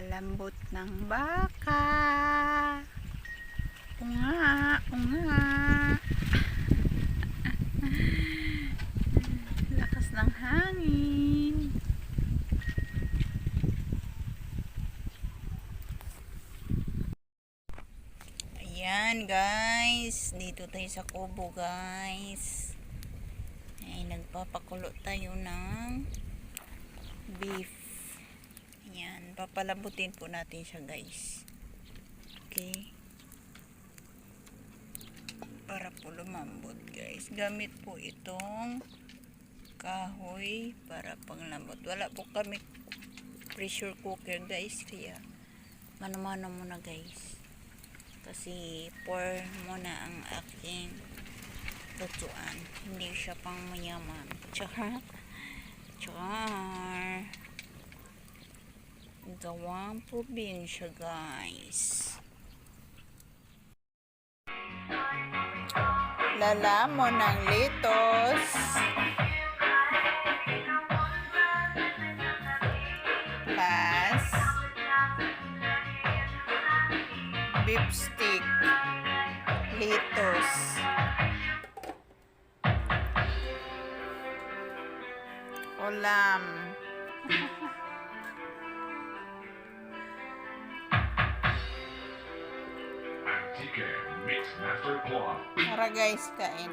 Papalambot ng baka. Unga, unga. Lakas ng hangin. Ayan guys, dito tayo sa kubo guys. Ay, nagpapakulo tayo ng beef. Ayan, papalambutin po natin siya guys. Okay. Para po lumambot guys. Gamit po itong kahoy para panglambot. Wala po kami pressure cooker guys. Kaya mano-mano muna guys. Kasi pour muna ang aking lutuan. Hindi siya pang mayaman. Char. Char. Gawang probinsya guys. Lalamon ng litos. Plus beef stick. Litos. Ulam. Mix Master Claw. Tara guys, kain.